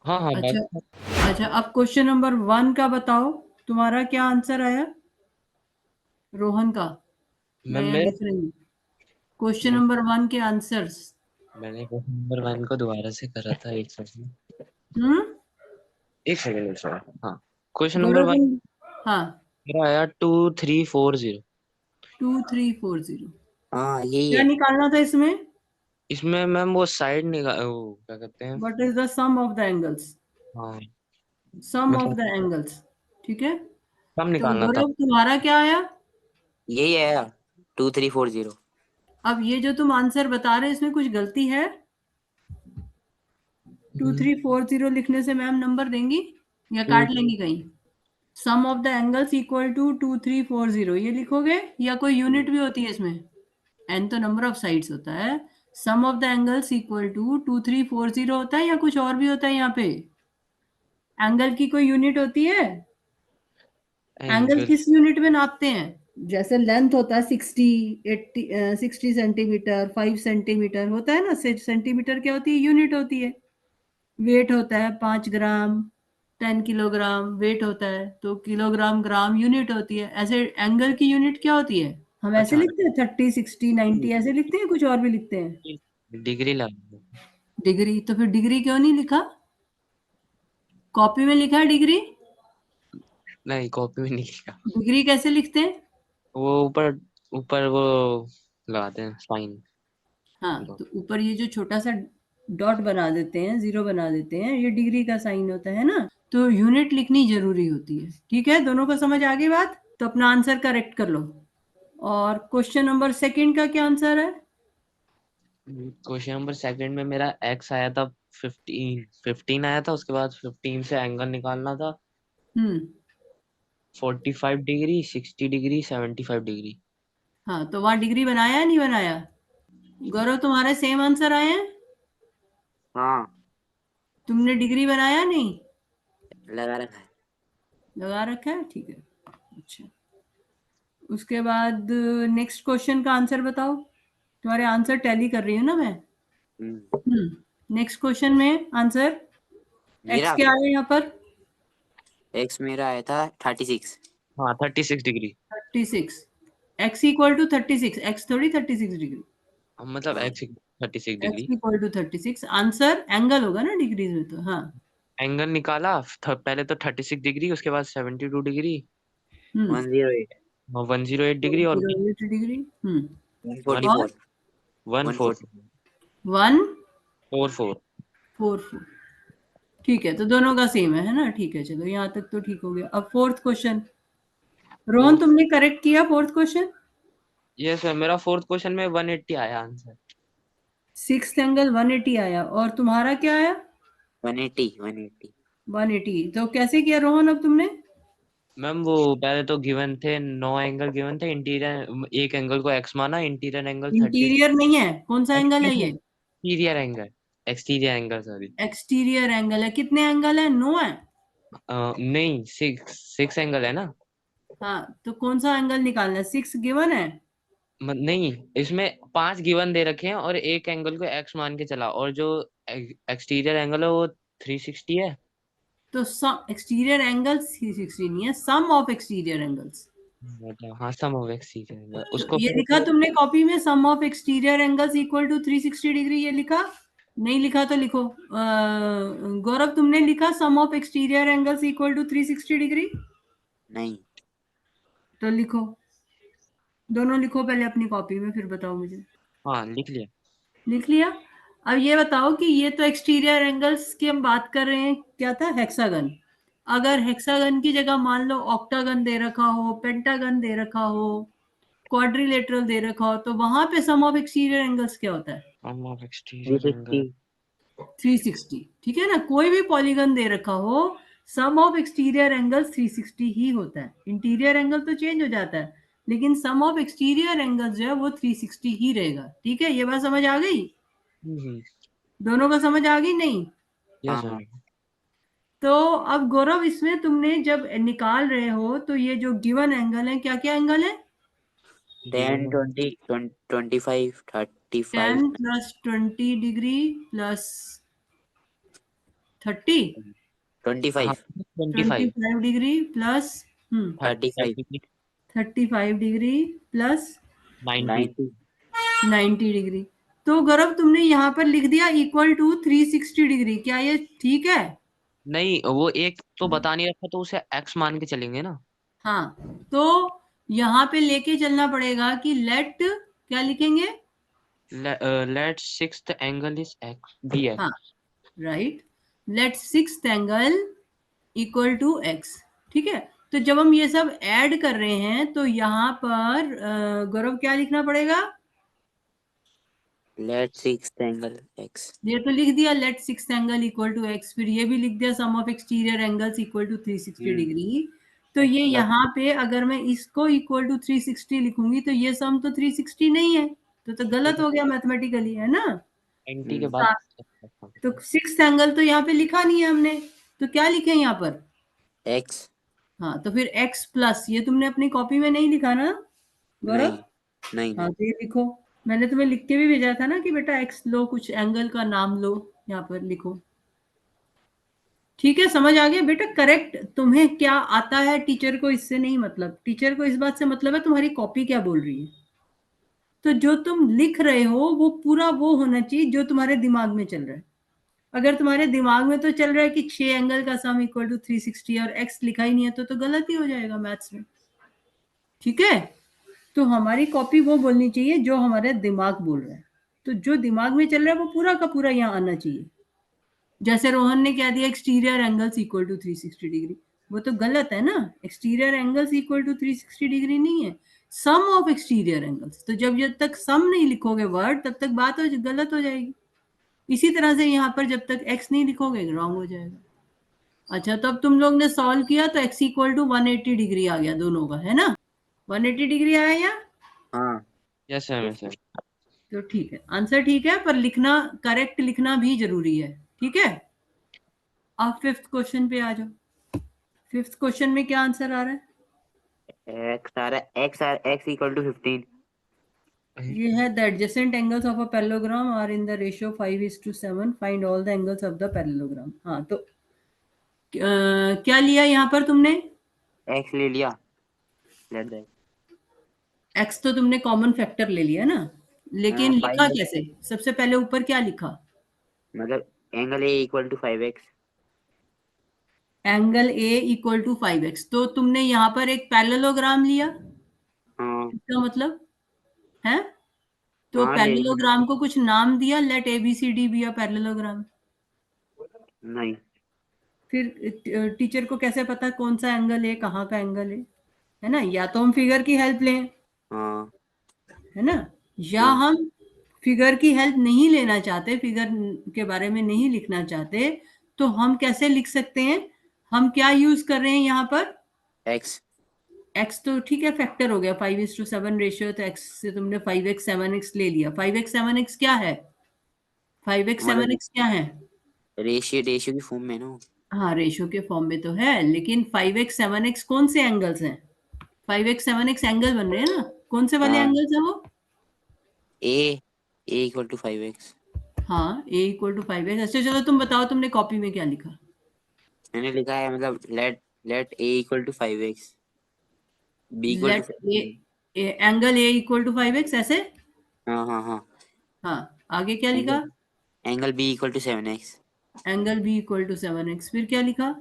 हाँ हाँ अच्छा बात। अच्छा, अब क्वेश्चन नंबर 1 का बताओ, तुम्हारा क्या आंसर आया? रोहन का? मैं मैम यहाँ मेरा लिख रही हूँ क्वेश्चन नंबर 1 के आंसर्स। मैंने क्वेश्चन नंबर 1 को दोबारा से करा था, एक सेकंड। हम्म। एक सेकंड, एक सेकंड। हाँ, क्वेश्चन नंबर गौरव 1 हाँ, मेरा आया 2340। 2340। हाँ यही क्या है। निकालना था इसमें? इसमें मैम वो साइड निकाल, वो क्या कहते हैं। What is the sum of the angles? हाँ सम ऑफ मतलब द एंगल्स। ठीक है। कम तो निकालना था। गौरव तुम्हारा क्या आया? यही है 2340। अब ये जो तुम आंसर बता रहे हो इसमें कुछ गलती है? 2340 लिखने से मैम नंबर देंगी या टू काट लेंगी कहीं? Sum of the angles equal to 2340 ये लिखोगे, या कोई यूनिट भी होती है इसमें? एन तो नंबर ऑफ साइड्स होता है। Sum of the angles equal to 2340 होता है या कुछ और भी होता है यहाँ पे? एंगल की कोई यूनिट होती है? Angle angle. किस यूनिट में नापते हैं? जैसे लेंथ होता है 60, 80, 60 सेंटीमीटर, 5 सेंटीमीटर होता है ना। सेंटीमीटर क्या होती है? यूनिट होती है। वेट होता है 5 ग्राम, 10 किलोग्राम वेट होता है, तो किलोग्राम ग्राम यूनिट होती है। ऐसे एंगल की यूनिट क्या होती है? हम ऐसे अच्छा, लिखते हैं 30, 60, 90 ऐसे लिखते हैं, कुछ और भी लिखते हैं? डिग्री लगा। डिग्री? तो फिर डिग्री क्यों नहीं लिखा? कॉपी में लिखा है डिग्री। नहीं, कॉपी में नहीं लिखा। डिग्री कैसे लिखते हैं? वो ऊपर, ऊपर वो लगाते हैं साइन। हाँ, तो ऊपर ये जो छोटा सा डॉट बना देते हैं, जीरो बना देते हैं, ये डिग्री का साइन होता है ना। तो यूनिट लिखनी जरूरी होती है। ठीक है, दोनों को समझ आ गई बात? तो अपना आंसर करेक्ट कर लो। और क्वेश्चन नंबर 2 का क्या आंसर है? क्वेश्चन नंबर सेकंड में मेरा एक्स आया था 15, 15 आया था। उसके बाद 15 से एंगल निकालना था। हम्म। 45 डिग्री, 60 डिग्री, 75 डिग्री। हाँ, तो वहां डिग्री बनाया या नहीं बनाया? गौरव, तुम्हारे सेम आंसर आए हैं? हाँ तुमने डिग्री बनाया नहीं? लगा रखा है। लगा रखा है, ठीक है। अच्छा, उसके बाद नेक्स्ट क्वेश्चन का आंसर बताओ। तुम्हारे आंसर टैली कर रही हूँ ना मैं। हम्म। नेक्स्ट क्वेश्चन में आंसर एक्स मेरा क्या है यहाँ पर? एक्स मेरा आया था 36। हाँ 36 degree. 36। X equal to 36, x थोड़ी 36 डिग्री। मतलब हाँ x 36 degree. X equal to 36, answer angle होगा ना डिग्रीज में तो। हाँ। एंगल निकाला। पहले तो 36 डिग्री, उसके बाद 72 डिग्री, 108, 108 डिग्री और 108 डिग्री। 144, और 1 4 140। 4 4। 144। ठीक है, तो दोनों का सेम है ना। ठीक है, चलो यहाँ तक तो ठीक हो गया। अब फोर्थ क्वेश्चन। रोहन, फोर्थ। तुमने करेक्ट किया फोर्थ क्वेश्चन। ये सर मेरा फोर्थ क्वेश्चन में 180 आया आंसर। सिक्स एंगल 180 आया, और तुम्हारा क्या आया? 180, 180। 180। तो कैसे किया रोहन अब तुमने? मैम वो पहले तो गिवन थे 9 एंगल गिवन थे। इंटीरियर एक एंगल को एक्स माना, इंटीरियर एंगल 30। इंटीरियर नहीं है, कौन सा एंगल है ये? Exterior angle, exterior angle sorry. Exterior angle है। कितने एंगल है? 9 है। नहीं, 6 6 एंगल है ना। हाँ, तो कौन सा एंगल निकालना है? 6 गिवन है। नहीं, इसमें 5 गिवन दे रखे हैं और एक एंगल को एक्स मान के चला, और जो एक्सटीरियर एंगल है वो 360 है। तो सम एक्सटीरियर एंगल 360 नहीं है, सम ऑफ एक्सटीरियर एंगल्स। मतलब हाँ, सम ऑफ एक्सटीरियर एंगल तो उसको ये फिर लिखा तुमने कॉपी में, sum of exterior angles equal to 360 degree, ये लिखा? नहीं लिखा तो लिखो। गौरव, तुमने लिखा sum of exterior angles equal to 360 degree? नहीं। तो लिखो, दोनों लिखो पहले अपनी कॉपी में, फिर बताओ मुझे। हाँ लिख लिया। लिख लिया? अब ये बताओ कि ये तो एक्सटीरियर एंगल्स की हम बात कर रहे हैं, क्या था? हेक्सागन। अगर हेक्सागन की जगह मान लो ऑक्टागन दे रखा हो, पेंटागन दे रखा हो, क्वाड्रिलेटरल दे रखा हो, तो वहां पे सम ऑफ एक्सटीरियर एंगल्स क्या होता है? Sum of exterior angle 360। 360। ठीक है ना, कोई भी पॉलीगन दे रखा हो, सम ऑफ एक्सटीरियर एंगल्स 360 ही होता है। इंटीरियर एंगल तो चेंज हो जाता है, लेकिन सम ऑफ एक्सटीरियर एंगल्स जो है वो 360 ही रहेगा। ठीक है, ये बात समझ आ गई? हम्म। दोनों को समझ आ गई नहीं? यस हाँ सर। हाँ। तो अब गौरव, इसमें तुमने जब निकाल रहे हो तो ये जो गिवन एंगल है, क्या क्या एंगल है? 10, given 20, 25, 35। 10 plus 20 degree plus 30 25 25 25 degree plus 35 degree 35 degree plus 90 90 90 degree. तो गौरव तुमने यहाँ पर लिख दिया इक्वल टू 360 डिग्री, क्या ये ठीक है? नहीं, वो एक तो बता नहीं रखा, तो उसे एक्स मान के चलेंगे ना। हाँ, तो यहाँ पे लेके चलना पड़ेगा कि लेट, क्या लिखेंगे? Let sixth angle is X be हाँ, X. Right, let sixth angle equal to X. ठीक है, तो जब हम ये सब ऐड कर रहे हैं तो यहाँ पर गौरव क्या लिखना पड़ेगा? लेट सिक्स्थ एंगल x ये तो लिख दिया let sixth angle equal to X, फिर ये भी लिख दिया sum of exterior angles equal to 360 degree. तो ये यहाँ पे अगर मैं इसको इक्वल टू 360 लिखूंगी तो ये सम तो 360 नहीं है, तो गलत हो गया मैथमेटिकली, है ना? 90 के बाद तो सिक्स्थ एंगल तो यहाँ पे लिखा नहीं है हमने, तो क्या लिखे यहाँ पर? x हाँ, तो फिर x प्लस, ये तुमने अपनी कॉपी में नहीं लिखा ना गौरव? नहीं नहीं हाँ, तो ये लिखो, मैंने तुम्हें लिख के भी भेजा था ना कि बेटा x लो, कुछ एंगल का नाम लो, यहाँ पर लिखो। ठीक है, समझ आ गया बेटा? करेक्ट, तुम्हें क्या आता है टीचर को इससे नहीं मतलब, टीचर को इस बात से मतलब है तुम्हारी कॉपी क्या बोल रही है। तो जो तुम लिख रहे हो वो पूरा वो होना चाहिए जो तुम्हारे दिमाग में चल रहा है। अगर तुम्हारे दिमाग में तो चल रहा है कि 6 एंगल का सम इक्वल टू 360 और x लिखा ही नहीं है तो गलत ही हो जाएगा मैथ्स में। ठीक है, तो हमारी कॉपी वो बोलनी चाहिए जो हमारे दिमाग बोल रहा है, तो जो दिमाग में चल रहा है वो पूरा का पूरा यहाँ आना चाहिए। जैसे रोहन ने क्या दिया, exterior angles equal to 360 degree, वो तो गलत है ना, exterior angles equal to 360 degree नहीं है, सम ऑफ एक्सटीरियर एंगल्स। तो जब तक सम नहीं लिखोगे वर्ड तब तक बात गलत हो जाएगी। इसी तरह से यहाँ पर जब तक x नहीं लिखोगे रॉन्ग हो जाएगा। अच्छा, तो अब तुम लोग ने सॉल्व किया तो x इक्वल टू 180 डिग्री आ गया दोनों का, है ना? 180 डिग्री आया या? हाँ यस सर। तो ठीक है, आंसर ठीक है, पर लिखना, करेक्ट लिखना भी जरूरी है। ठीक है, अब फिफ्थ क्वेश्चन पे आ जाओ। फिफ्थ क्वेश्चन में क्या आंसर आ रहा है? x इक्वल टू 15 ये है the adjacent angles of a parallelogram are in the ratio 5:7, find all the angles of the parallelogram. हाँ, तो क्या लिया यहाँ पर तुमने? x ले लिया, लेट दैट x तो तुमने कॉमन फैक्टर ले लिया ना, लेकिन लिखा 5x कैसे? सबसे पहले ऊपर क्या लिखा? मतलब angle a equal to 5x। Angle a equal to 5x, तो तुमने यहाँ पर एक पैरेललोग्राम लिया, हाँ इसका मतलब है, तो हाँ ले लिया। पैरेललोग्राम को कुछ नाम दिया, let ABCD be a parallelogram. नहीं फिर टीचर को कैसे पता कौन सा एंगल है, कहाँ का एंगल है ना? या तो हम फिगर की हेल्प लें, हाँ है ना, या हाँ हम फिगर की हेल्प नहीं लेना चाहते, फिगर के बारे में नहीं लिखना चाहते, तो हम कैसे लिख सकते हैं? हम क्या यूज कर रहे हैं यहाँ पर? x x तो ठीक है, फैक्टर हो गया, 5:7 रेशियो, तो x से तुमने 5x 7x ले लिया। 5x 7x क्या है? 5x मतलब 7x क्या है? रेशियो की फॉर्म में ना। हाँ, रेशियो के फॉर्म में तो है, लेकिन 5x 7x कौन से एंगल्स हैं? 5x 7x एंगल बन रहे हैं ना, कौन से वाले हाँ एंगल्स हैं वो? a equal to 5x। हाँ, a इक्वल टू 5x। अच्छा चलो, तुम बताओ तुमने कॉपी में क्या लिखा? मैंने लिखा है मतलब let a equal to 5x b equal to let A angle a equal to 5x, ऐसे? हाँ हाँ हाँ हाँ, आगे क्या लिखा? Angle b equal to 7x। Angle b equal to 7x, फिर क्या लिखा?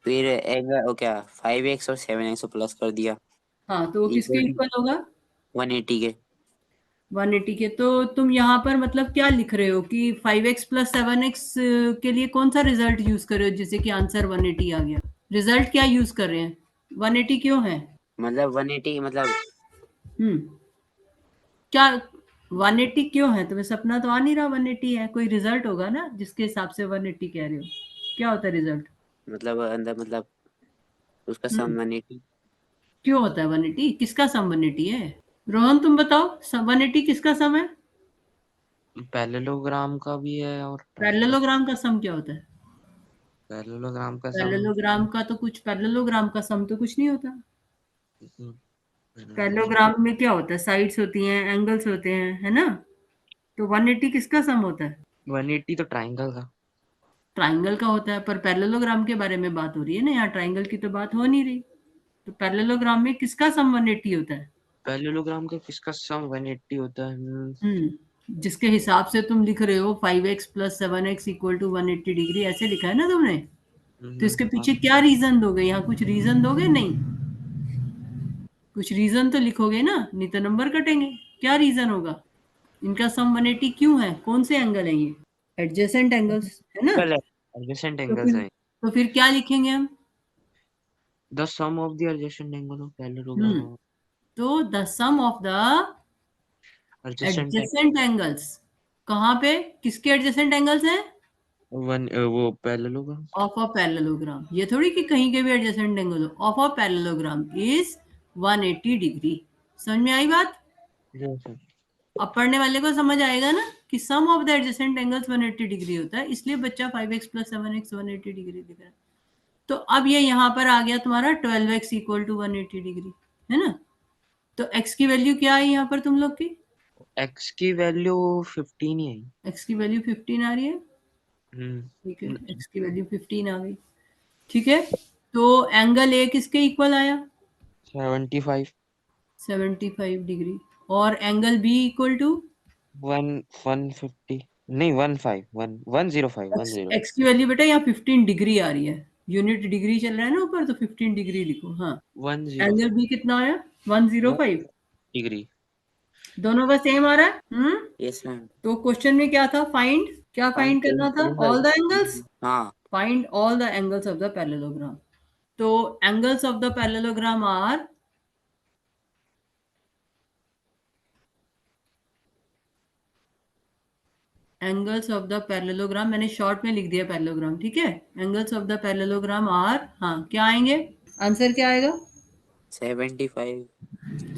फिर एंगल क्या 5x और 7x को प्लस कर दिया हाँ, तो वो किसके इक्वल टू इक्वल होगा? 180 के। 180 के। तो तुम यहाँ पर मतलब क्या लिख रहे हो कि 5x प्लस 7x के लिए कौन सा रिजल्ट यूज कर रहे हो जिससे कि आंसर 180 आ गया? रिजल्ट क्या यूज कर रहे हैं? 180 क्यों है? मतलब 180 मतलब क्या 180 क्यों है? तुम्हें सपना तो आ नहीं रहा 180 है, कोई रिजल्ट होगा ना जिसके हिसाब से 180 कह रहे हो। क्या होता है रिजल्ट? मतलब अंदर मतलब उसका सम 180। क्यों होता है 180? किसका सम 180 है? रोहन तुम बताओ, 180 किसका सम है? पैरेललोग्राम का भी है और पैरेललोग्राम का सम क्या होता है? पैरेललोग्राम का सम पैरेललोग्राम का तो कुछ, पैरेललोग्राम का सम तो कुछ नहीं होता। पैरेललोग्राम में क्या होता है? साइड्स होती हैं, एंगल्स होते हैं, है ना? तो 180 किसका सम होता है? 180 तो ट्राइंगल का। ट्राइंगल का होता है, पर पैरेललोग्राम के बारे में बात हो रही है ना, यहाँ ट्राइंगल की तो बात हो नहीं रही। तो पैरेललोग्राम में किसका सम 180 होता है? पैरेललोग्राम का किसका सम 180 होता है? जिसके हिसाब से तुम लिख रहे हो 5x + 7x = 180 डिग्री, ऐसे लिखा है ना तुमने। तो इसके पीछे क्या रीजन दोगे? यहाँ कुछ रीजन दोगे? नहीं, कुछ रीजन तो लिखोगे ना, नहीं तो नंबर कटेंगे। क्या रीजन होगा? इनका सम 180 क्यों है? कौन से एंगल है ये? एडजेसेंट एंगल्स है ना। एडजेसेंट तो एंगल्स फिर है। तो फिर क्या लिखेंगे हम? The sum of the adjacent angle of parallelogram. तो the sum of the adjacent adjacent angles, कहाँ पे किसके एडजेसेंट एंगल्स हैं? वो पैरेललोग्राम ऑफ अ पैरेललोग्राम। ये थोड़ी कि कहीं के भी एडजेसेंट एंगल हो। Of a parallelogram is 180 degree. समझ में आई बात? अब पढ़ने वाले को समझ आएगा ना कि sum of the adjacent angles 180 degree होता है, इसलिए बच्चा 5x + 7x 180 डिग्री दिख रहा है। तो अब ये यहाँ पर आ गया तुम्हारा 12x = 180 डिग्री, है ना। तो x की वैल्यू क्या है यहाँ पर तुम लोग की? x की वैल्यू 15 ही है। x की वैल्यू 15 आ रही है। ठीक है, x की वैल्यू 15 आ गई। ठीक है, तो एंगल ए किसके इक्वल आया? 75 75 डिग्री। और एंगल बी इक्वल टू 150 नहीं 105 एक्स की वैल्यू बेटा यहाँ 15 डिग्री आ रही है, यूनिट डिग्री चल रहा है ना ऊपर, तो 15 डिग्री लिखो। हाँ, 105 एंगल बी कितना आया? 105 डिग्री। दोनों का सेम आ रहा है। Yes ma'am. तो क्वेश्चन में क्या था? फाइंड, क्या फाइंड करना था? All the angles. हाँ, find all the angles of the parallelogram. तो angles of the parallelogram are angles of the parallelogram, मैंने शॉर्ट में लिख दिया पैरेललोग्राम, ठीक है। Angles of the parallelogram are, हाँ क्या आएंगे? आंसर क्या आएगा? 75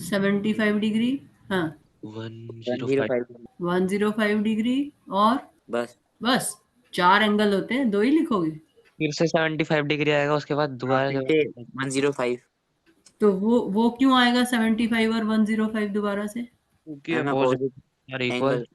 75 डिग्री, हाँ 105 105 डिग्री। और बस। बस 4 एंगल होते हैं, 2 ही लिखोगे। फिर से 75 डिग्री आएगा, उसके बाद दोबारा फिर से 105 तो वो क्यों आएगा 75 और 105 दोबारा से? क्योंकि मैम अपोजिट अपोजिट और इक्वल।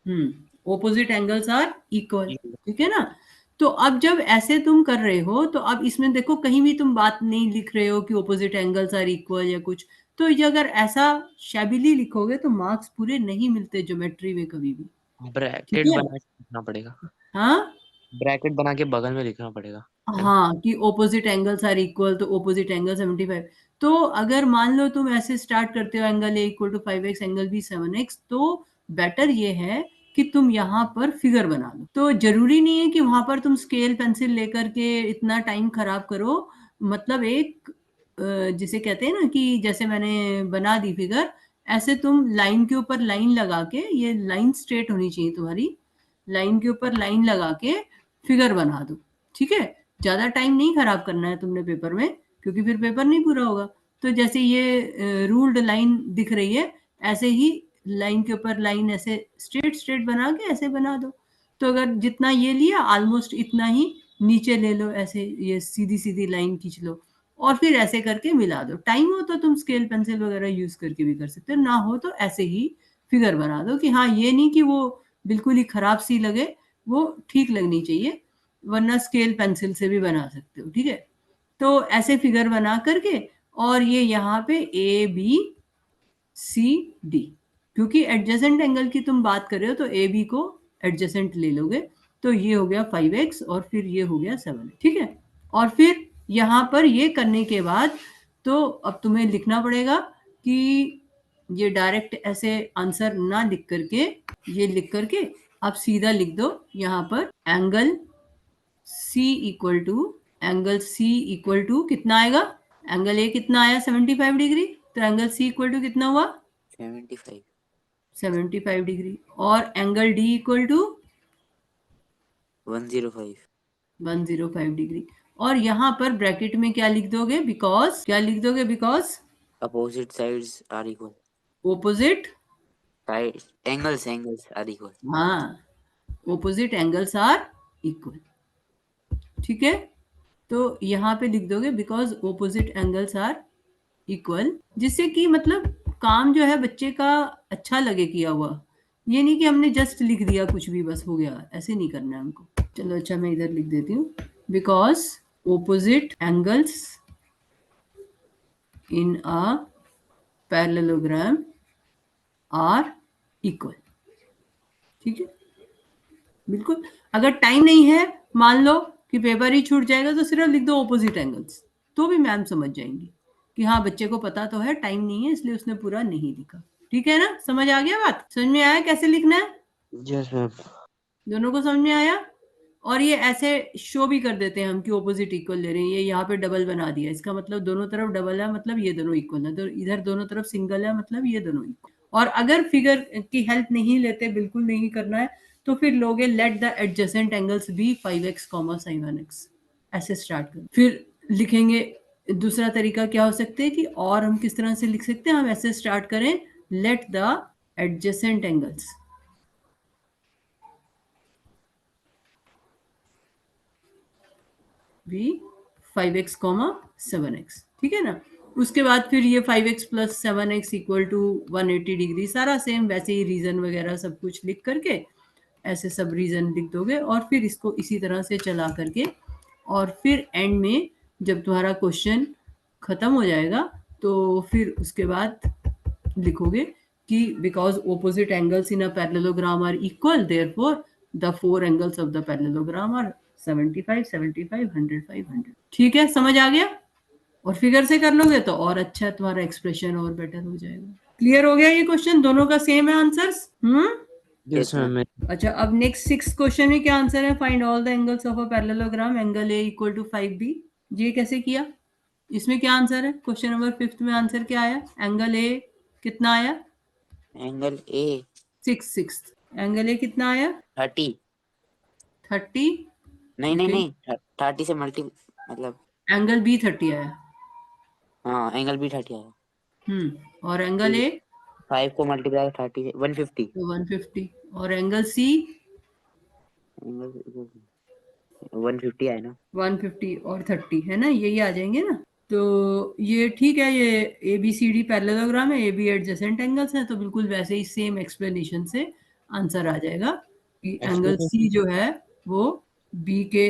Angle. Opposite angles are equal, ठीक है ना। तो अब जब ऐसे तुम कर रहे हो, तो अब इसमें देखो कहीं भी तुम बात नहीं लिख रहे हो कि ओपोजिट एंगल्स आर इक्वल या कुछ। तो ये अगर ऐसा शैबिली लिखोगे तो मार्क्स पूरे नहीं मिलते ज्योमेट्री में कभी भी, ठीक ब्रैकेट है। बना के लिखना पड़ेगा। हाँ ब्रैकेट बना के बगल में लिखना पड़ेगा, है ना। हाँ, कि ओपोजिट एंगल्स आर इक्वल, तो ओपोजिट एंगल 75। तो अगर मान लो तुम ऐसे स्टार्ट करते हो, angle A = 5x, angle B 7x, तो बेटर ये है कि तुम यहाँ पर फिगर बना लो। तो जरूरी नहीं है कि वहां पर तुम स्केल पेंसिल लेकर के इतना टाइम खराब करो। मतलब एक जिसे कहते हैं ना कि जैसे मैंने बना दी फिगर, ऐसे तुम लाइन के ऊपर लाइन लगा के, ये लाइन स्ट्रेट होनी चाहिए तुम्हारी, लाइन के ऊपर लाइन लगा के फिगर बना दो, ठीक है। ज्यादा टाइम नहीं खराब करना है तुमने पेपर में, क्योंकि फिर पेपर नहीं पूरा होगा। तो जैसे ये रूल्ड लाइन दिख रही है, ऐसे ही लाइन के ऊपर लाइन ऐसे स्ट्रेट स्ट्रेट बना के ऐसे बना दो। तो अगर जितना ये लिया, ऑलमोस्ट इतना ही नीचे ले लो, ऐसे ये सीधी सीधी लाइन खींच लो, और फिर ऐसे करके मिला दो। टाइम हो तो तुम स्केल पेंसिल वगैरह यूज करके भी कर सकते हो, ना हो तो ऐसे ही फिगर बना दो। कि हाँ, ये नहीं कि वो बिल्कुल ही खराब सी लगे, वो ठीक लगनी चाहिए, वरना स्केल पेंसिल से भी बना सकते हो, ठीक है। तो ऐसे फिगर बना करके, और ये यहाँ पे ए बी सी डी, क्योंकि एडजेसेंट एंगल की तुम बात कर रहे हो तो ए बी को एडजेसेंट ले लोगे। तो ये हो गया 5x और फिर ये हो गया 7, ठीक है। और फिर यहाँ पर ये करने के बाद तो अब तुम्हें लिखना पड़ेगा कि ये डायरेक्ट ऐसे आंसर ना लिख करके, ये लिख करके आप सीधा लिख दो यहाँ पर एंगल C इक्वल टू कितना आएगा? एंगल ए कितना आया? 75 डिग्री। तो एंगल C इक्वल टू कितना हुआ? 75 75 डिग्री। और angle D equal to 105 105 degree. और यहाँ पर ब्रैकेट में क्या लिख दोगे? बिकॉज, क्या लिख दोगे? Because opposite sides are equal. Opposite, Angles are equal. हाँ, ओपोजिट एंगल्स आर इक्वल, ठीक है। तो यहाँ पे लिख दोगे because opposite angles are equal, जिससे कि मतलब काम जो है बच्चे का अच्छा लगे किया हुआ। ये नहीं कि हमने जस्ट लिख दिया कुछ भी बस हो गया, ऐसे नहीं करना है हमको। चलो अच्छा मैं इधर लिख देती हूँ, because opposite angles in a parallelogram are equal। ठीक है, बिल्कुल। अगर टाइम नहीं है, मान लो कि पेपर ही छूट जाएगा, तो सिर्फ लिख दो ऑपोजिट एंगल्स, तो भी मैम समझ जाएंगी कि हाँ बच्चे को पता तो है, टाइम नहीं है इसलिए उसने पूरा नहीं लिखा। ठीक है ना, समझ आ गया बात? समझ में आया कैसे लिखना है? Yes ma'am. दोनों को समझ में आया? और ये ऐसे शो भी कर देते हैं हम कि ऑपोजिट इक्वल ले रहे हैं। ये यहाँ पे डबल बना दिया, इसका मतलब दोनों तरफ डबल है, मतलब ये दोनों इक्वल है। तो इधर दोनों तरफ सिंगल है, मतलब ये दोनों इक्वल। और अगर फिगर की हेल्प नहीं लेते, बिल्कुल नहीं करना है, तो फिर लोगे let the adjacent angles be 5x, sin 1x। ऐसे स्टार्ट कर, फिर लिखेंगे। दूसरा तरीका क्या हो सकता है कि, और हम किस तरह से लिख सकते हैं, हम ऐसे स्टार्ट करें, लेट द एडजेसेंट एंगल्स भी 5x, 7x। ठीक है ना, उसके बाद फिर ये 5x plus 7x equal to 180 degree, सारा सेम वैसे ही रीजन वगैरह सब कुछ लिख करके ऐसे सब रीजन लिख दोगे, और फिर इसको इसी तरह से चला करके, और फिर एंड में जब तुम्हारा क्वेश्चन खत्म हो जाएगा तो फिर उसके बाद लिखोगे कि because opposite angles in a parallelogram are equal, therefore the four angles of the parallelogram are 75, 75, 100, 500। ठीक है, समझ आ गया? और फिगर से कर लोगे तो और अच्छा, तुम्हारा एक्सप्रेशन और बेटर हो जाएगा। क्लियर हो गया ये क्वेश्चन? दोनों का सेम है आंसर्स? Yes ma'am. अच्छा, अब नेक्स्ट 6 क्वेश्चन में क्या आंसर है? Find all the angles of a parallelogram, angle A equal to 5b। ये कैसे किया? इसमें क्या आंसर है? क्वेश्चन नंबर 5 में आंसर क्या आया? एंगल ए कितना आया? Angle A 6। एंगल ए कितना आया? 30। 30। नहीं नहीं ओके, नहीं 30 से मल्टी मतलब। एंगल बी 30 आया। हाँ एंगल भी 30 आया। और एंगल ए 5 को मल्टीप्लाई 30 से 150। 150। और एंगल सी एंगल 150 आया ना। 150 और 30 है ना, यही आ जाएंगे ना। तो ये ठीक है, ये A B C D parallelogram है, ए बी एडजेसेंट एंगल्स हैं, तो बिल्कुल वैसे ही सेम एक्सप्लेनेशन से आंसर आ जाएगा कि एंगल सी जो है वो बी के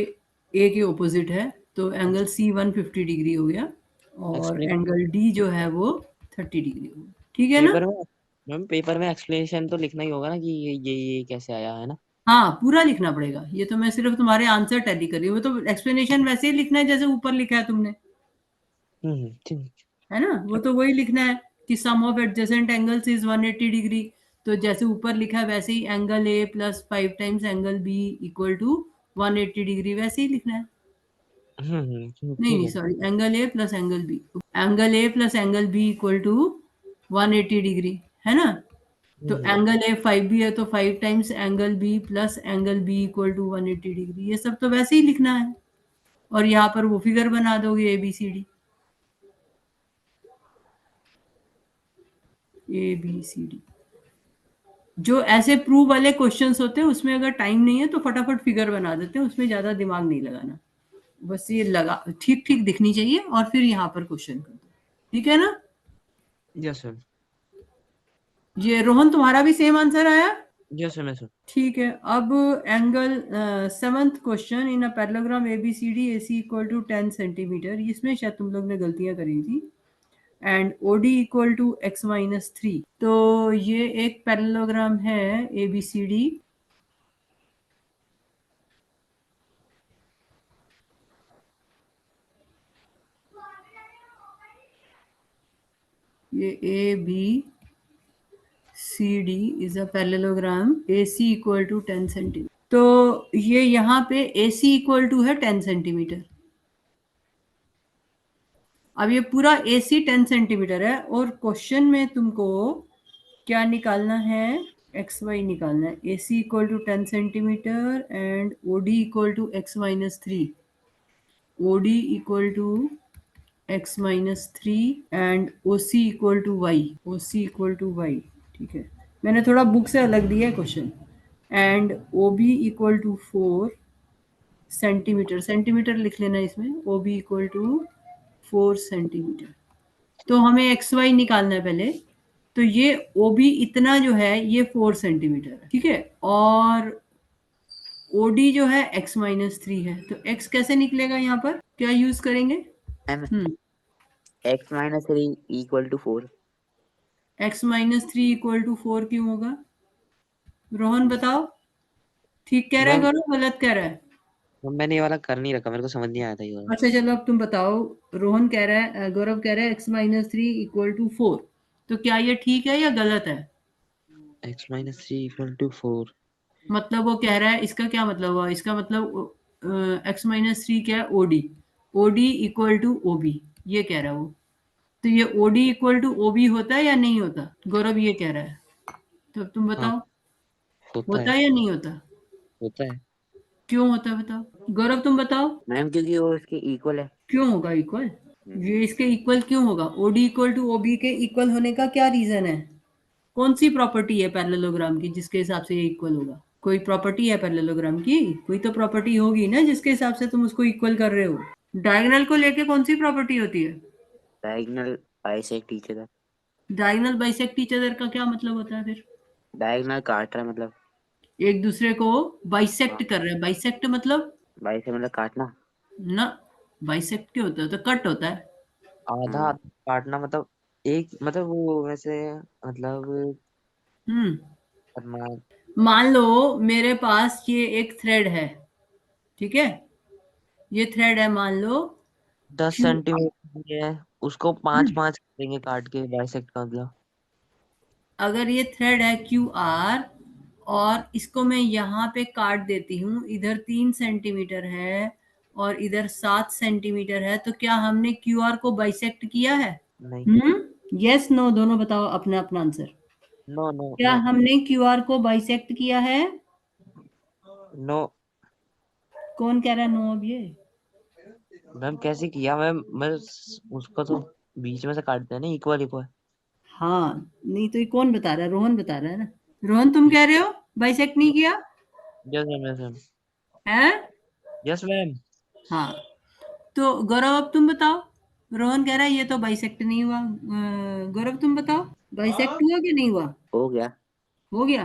ए के ऑपोजिट है, तो एंगल सी 150 डिग्री हो गया, और एंगल डी जो है वो 30 डिग्री हो गया। ठीक है ना? पेपर में मैम, पेपर में एक्सप्लेनेशन तो लिखना ही होगा ना कि ये कैसे आया है ना। हाँ, पूरा लिखना पड़ेगा। ये तो मैं सिर्फ तुम्हारे आंसर टैली कर रही हूँ, वो तो एक्सप्लेनेशन वैसे ही लिखना है जैसे ऊपर लिखा है तुमने, ठीक। है ना? वो तो वही लिखना है कि sum of adjacent angles is 180 degree, तो जैसे ऊपर लिखा है वैसे ही angle A plus 5 times angle B equal to 180 degree, वैसे ही लिखना है। नहीं ठीक नहीं है। Sorry, angle A plus angle B, angle A plus angle B equal to 180 degree, है ना? तो एंगल ए 5b है, तो 5 times angle B plus angle B equal to 180 degree, ये सब तो वैसे ही लिखना है। और यहाँ पर वो फिगर बना दोगे A B C D, A B C D. जो ऐसे प्रूव वाले क्वेश्चंस होते हैं उसमें अगर टाइम नहीं है तो फटाफट फिगर बना देते हैं, उसमें ज्यादा दिमाग नहीं लगाना, बस ये लगा ठीक ठीक दिखनी चाहिए, और फिर यहाँ पर क्वेश्चन कर दो। ठीक है ना? Yes ma'am. ये रोहन तुम्हारा भी सेम आंसर आया? Yes ma'am sir. ठीक है, अब angle 7th question, in a parallelogram A B C D A C equal to 10 centimetre, इसमें शायद तुम लोग ने गलतियां करी थी, and O D equal to x minus 3। तो ये एक पैरेललोग्राम है ए बी सी डी, ये A B C D is a parallelogram A C equal to 10 centimetre. तो ये यहाँ पे ए सी इक्वल टू है 10 सेंटीमीटर। अब ये पूरा ए सी 10 सेंटीमीटर है, और क्वेश्चन में तुमको क्या निकालना है? एक्स वाई निकालना है। A C equal to 10 centimetre and O D equal to X minus 3, O D equal to x minus 3 and O C equal to Y, O C equal to Y. ठीक है, मैंने थोड़ा book से अलग दिया है question. And O B equal to 4 centimetre, centimetre लिख लेना इसमें, O B equal to 4 centimetre. तो हमें एक्स वाई निकालना है पहले, तो ये ओ बी इतना जो है ये 4 सेंटीमीटर है, ठीक है, और ओडी जो है x-3 है, तो x कैसे निकलेगा यहाँ पर, क्या यूज करेंगे? Ma'am hmm x-3 equal to 4। x-3 equal to 4 क्यों होगा? रोहन बताओ, ठीक कह रहा है मैम गौरव, गलत कह रहा है? मैंने ये वाला कर नहीं रखा, मेरे को समझ नहीं आया था ये वाला। अच्छा चलो अब तुम बताओ। रोहन कह रहा है, गौरव कह रहा है x-3 इक्वल टू 4, तो क्या ये ठीक है या गलत है? x-3 equal to 4। मतलब वो कह रहा है, इसका क्या मतलब हुआ? इसका मतलब x-3 क्या है? ओडी। ओडी इक्वल टू ओबी, ये कह रहा है वो। तो ये ओडी इक्वल टू ओबी होता है या नहीं होता? गौरव ये कह रहा है, तो अब तुम हाँ बताओ, होता होता है, है या नहीं होता? होता है। क्यों होता है बताओ, गौरव तुम बताओ। मैम क्योंकि वो इसके इक्वल है। क्यों होगा इक्वल? ये इसके इक्वल क्यों होगा? ओडी इक्वल टू ओबी के इक्वल होने का क्या रीजन है? कौन सी प्रॉपर्टी है पैरेललोग्राम की जिसके हिसाब से ये इक्वल होगा? कोई प्रॉपर्टी है पैरेललोग्राम की? कोई तो प्रॉपर्टी होगी ना जिसके हिसाब से तुम उसको इक्वल कर रहे हो। डायगोनल को लेके कौन सी प्रॉपर्टी होती है? Diagonal bisect each other. Diagonal bisect each other का क्या मतलब होता है फिर? डायगोनल काट रहा है मतलब। एक दूसरे को बाइसेक्ट हाँ, कर रहे हैं। बाइसेक्ट मतलब बाई से मतलब काटना। ना, बाइसेक्ट क्या होता है? तो कट होता है। आधा हाँ। आधा काटना मतलब एक, मतलब वो वैसे, मतलब हम्म करना। मान लो मेरे पास ये एक थ्रेड है, ठीक है, ये थ्रेड है मान लो 10 क्यू। सेंटीमीटर है, उसको 5-5 करेंगे काट के, बाइसेक्ट का मतलब। अगर ये थ्रेड है क्यू आर और इसको मैं यहाँ पे काट देती हूँ, इधर 3 सेंटीमीटर है और इधर 7 सेंटीमीटर है, तो क्या हमने क्यू आर को बाइसेक्ट किया है? नहीं, यस नो दोनों बताओ अपना अपना आंसर। नो नो क्या नो हमने क्यू आर को बाइसेक्ट किया है? नो। कौन कह रहा है नो अब ये? मैम कैसे किया मैम, मैं उसको तो बीच में से काटते हैं ना, इक्वल इक्वल। हाँ नहीं तो ये कौन बता रहा है? रोहन बता रहा है ना। रोहन तुम कह रहे हो बाइसेक्ट नहीं किया यस मैम, यस मैम, है? Yes ma'am. हाँ, तो गौरव अब तुम बताओ। रोहन कह रहा है ये तो बाइसेक्ट नहीं हुआ। गौरव तुम बताओ, बाइसेक्ट हुआ कि नहीं हुआ? हो गया। हो गया।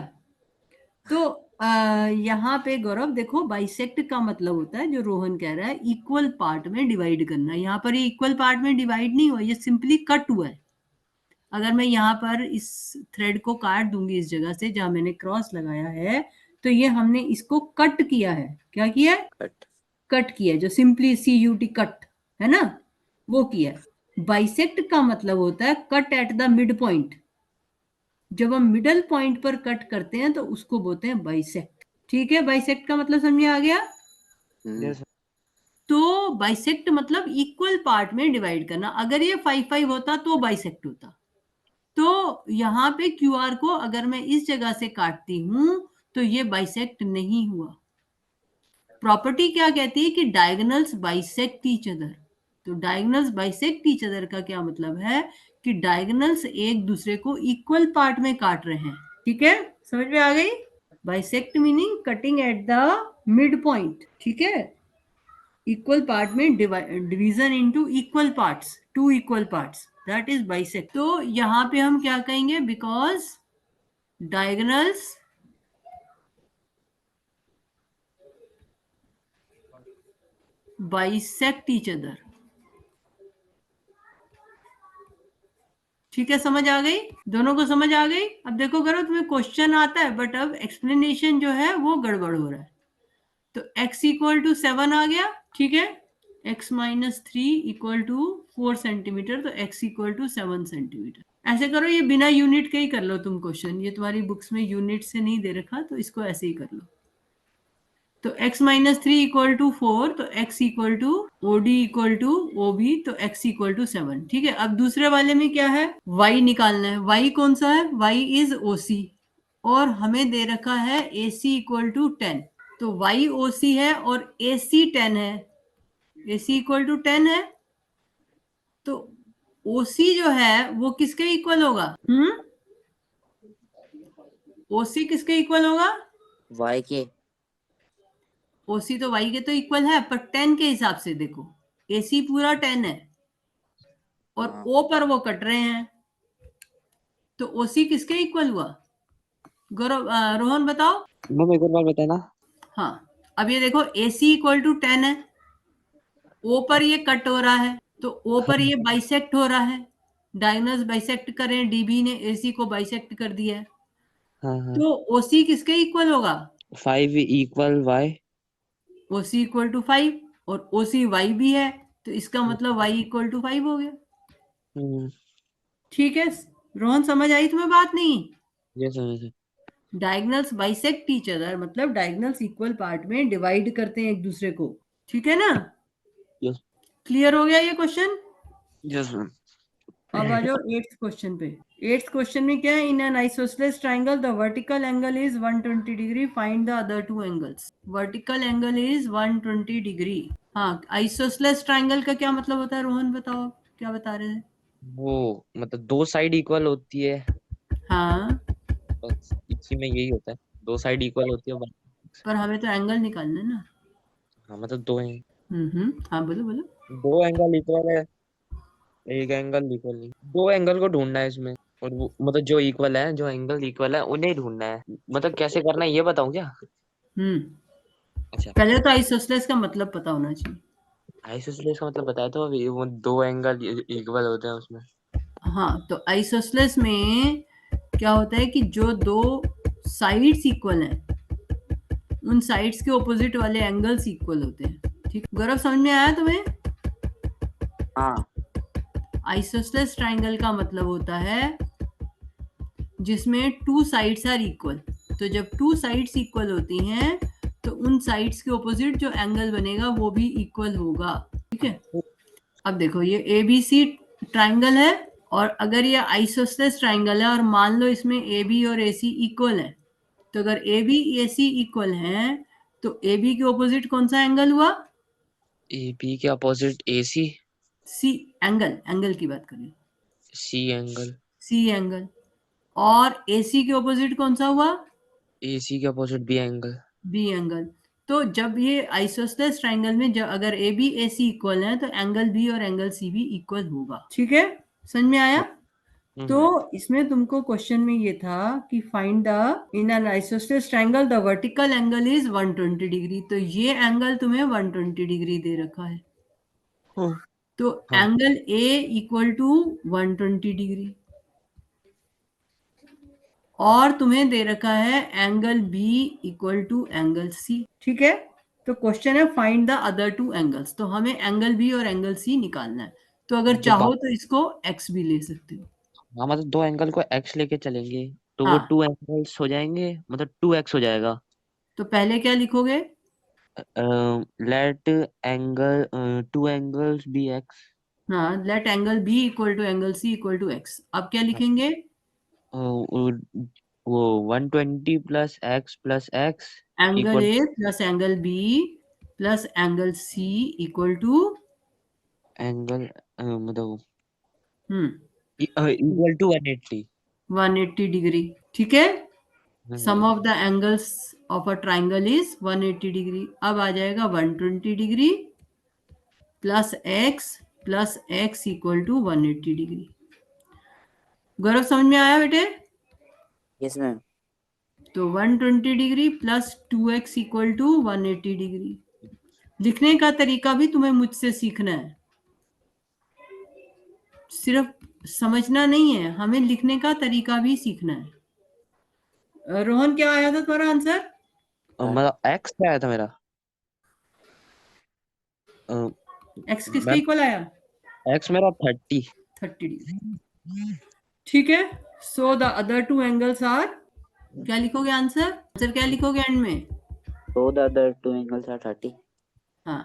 तो यहाँ पे गौरव देखो, बाइसेक्ट का मतलब होता है, जो रोहन कह रहा है, इक्वल पार्ट में डिवाइड करना। यहाँ पर ये इक्वल पार्ट में डिवाइड नहीं हुआ, ये सिंपली कट हुआ है। अगर मैं यहाँ पर इस थ्रेड को काट दूंगी इस जगह से जहां मैंने क्रॉस लगाया है, तो ये हमने इसको कट किया है। क्या किया है? कट। कट किया, जो सिंपली CUT कट है ना, वो किया। बाइसेक्ट का मतलब होता है cut eight the mid point. जब हम मिडल पॉइंट पर कट करते हैं तो उसको बोलते हैं बाइसेक्ट। ठीक है, बाइसेक्ट का मतलब समझ आ गया? यस तो बाइसेक्ट मतलब इक्वल पार्ट में डिवाइड करना। अगर ये 5-5 होता तो बाइसेक्ट होता। तो यहाँ पे QR को अगर मैं इस जगह से काटती हूं तो ये बाइसेक्ट नहीं हुआ। प्रॉपर्टी क्या कहती है कि डायगोनल्स बाइसेक्ट ईच अदर। तो डायगोनल्स बाइसेक्ट ईच अदर का क्या मतलब है कि डायगोनल्स एक दूसरे को इक्वल पार्ट में काट रहे हैं। ठीक है, समझ में आ गई? Bisect meaning cutting at the mid point. ठीक है, इक्वल पार्ट में division into equal parts, two equal parts, that is bisect. तो यहाँ पे हम क्या कहेंगे? Because diagonals bisect each other. ठीक है, समझ आ गई? दोनों को समझ आ गई? अब देखो करो, तुम्हें क्वेश्चन आता है बट अब एक्सप्लेनेशन जो है वो गड़बड़ हो रहा है। तो x इक्वल टू 7 आ गया, ठीक है, x-3 इक्वल टू 4 सेंटीमीटर, तो x इक्वल टू 7 सेंटीमीटर। ऐसे करो, ये बिना यूनिट के ही कर लो तुम क्वेश्चन, ये तुम्हारी बुक्स में यूनिट से नहीं दे रखा, तो इसको ऐसे ही कर लो। तो x-3 इक्वल टू 4, तो x equal to OD equal to OB, तो x इक्वल टू 7। ठीक है, अब दूसरे वाले में क्या है? y निकालना है। y कौन सा है? y इज OC और हमें दे रखा है AC इक्वल टू 10। तो y OC है और AC 10 है। AC इक्वल टू 10 है, तो OC जो है वो किसके इक्वल होगा? OC किसके इक्वल होगा? वाई के। OC तो y के तो इक्वल है, पर 10 के हिसाब से देखो, AC पूरा 10 है और हाँ। O पर वो कट रहे हैं, तो OC किसके इक्वल हुआ? गौरव रोहन बताओ। मैम एक और बार बताना। हाँ, अब ये देखो AC इक्वल टू 10 है, O पर ये कट हो रहा है, तो O पर ये बाइसेक्ट हो रहा है, डायगोनल्स बाइसेक्ट करें, DB ने AC को बाइसेक्ट कर दिया है, हाँ हाँ तो OC किसके इक्वल होगा? 5 equal y। OC equal to 5 और OC Y भी है, तो इसका मतलब Y इक्वल टू 5 हो गया। हम्म ठीक है रोहन, समझ आई तुम्हें बात? नहीं, ये समझ। डायगोनल्स बाइसेक्ट ईच अदर, मतलब डायगोनल्स इक्वल पार्ट में डिवाइड करते हैं एक दूसरे को। ठीक है ना? यस क्लियर हो गया ये क्वेश्चन? Yes ma'am. अब आ जाओ 8th क्वेश्चन पे। 8th क्वेश्चन में क्या है? In an isosceles triangle the vertical angle is 120 degree, find the other two angles. Vertical angle is 120 degree. हाँ, आइसोसेलेस ट्रायंगल का क्या मतलब होता है रोहन, बताओ क्या बता रहे थे? वो मतलब दो साइड इक्वल होती है, हाँ, बस इसी में यही होता है, दो साइड इक्वल होती है पर हमें तो एंगल निकालना है ना। हाँ मतलब दो हैं, हाँ बोलो बोलो। दो एंगल इक्वल है, एक एंगल इक्वल नहीं, दो एंगल को ढूंढना है इसमें। और वो मतलब जो इक्वल है, जो एंगल इक्वल है उन्हें ढूंढना है। मतलब कैसे करना है ये बताऊं क्या? हम्म अच्छा, पहले तो आइसोसेलेस का मतलब पता होना चाहिए। आइसोसेलेस का मतलब बताया तो अभी, वो दो एंगल इक्वल होते हैं उसमें। हाँ, तो आइसोसेलेस में क्या होता है कि जो दो साइड्स इक्वल हैं, उन साइड्स के ऑपोजिट वाले एंगल्स इक्वल होते हैं। ठीक, गौरव समझ में आया तुम्हें? हाँ आइसोसेलेस ट्रायंगल का मतलब होता है जिसमें टू साइड्स आर इक्वल। तो जब टू साइड्स इक्वल होती हैं तो उन साइड्स के ऑपोजिट जो एंगल बनेगा वो भी इक्वल होगा। ठीक है, अब देखो ये ABC ट्रायंगल है, और अगर ये आइसोसेलेस ट्रायंगल है और मान लो इसमें AB और AC इक्वल है, तो अगर AB AC इक्वल है तो AB के ऑपोजिट कौन सा एंगल हुआ? ए बी के opposite A C. C angle, angle की बात करें, सी एंगल। C angle. और AC के ऑपोजिट कौन सा हुआ? ए सी के opposite B angle. B angle. तो जब ये आइसोसेलेस ट्रायंगल में जब अगर AB AC इक्वल है तो एंगल B और एंगल C भी इक्वल होगा। ठीक है, समझ में आया? तो हम्म इसमें तुमको क्वेश्चन में ये था कि find the in an isosceles triangle the vertical angle is 120 degree, तो ये एंगल तुम्हें 120 डिग्री दे रखा है। तो हाँ angle A equal to 120 degree, और तुम्हें दे रखा है angle B equal to angle C। ठीक है, तो क्वेश्चन है find the other two angles, तो हमें एंगल B और एंगल C निकालना है। तो अगर जो चाहो तो इसको X भी ले सकते हो। हाँ मतलब दो एंगल को एक्स लेके चलेंगे तो वो हाँ, टू एंगल्स हो जाएंगे, मतलब टू एक्स हो जाएगा। तो पहले क्या लिखोगे? Let angle two angles be X. हाँ, let angle B equal to angle C equal to X। अब क्या लिखेंगे? वो 120 plus X angle equal A plus angle B plus angle C equal to angle मतलब हम्म इक्वल टू 180। 180 डिग्री। ठीक है, sum of the angles of a triangle is 180 degree. अब आ जाएगा 120 degree plus X equal to 180 degree. गौरव समझ में आया बेटे? Yes ma'am. तो 120 degree plus 2x equal to 180 degree. लिखने का तरीका भी तुम्हें मुझसे सीखना है, सिर्फ समझना नहीं है, हमें लिखने का तरीका भी सीखना है। रोहन क्या आया था तुम्हारा आंसर? मतलब एक्स क्या आया था मेरा? एक्स किसके मैम इक्वल आया? एक्स मेरा 30। 30 डिग्री। ठीक है, so the other two angles are, क्या लिखोगे आंसर? आंसर क्या लिखोगे एंड में? So the other two angles are 30. हाँ,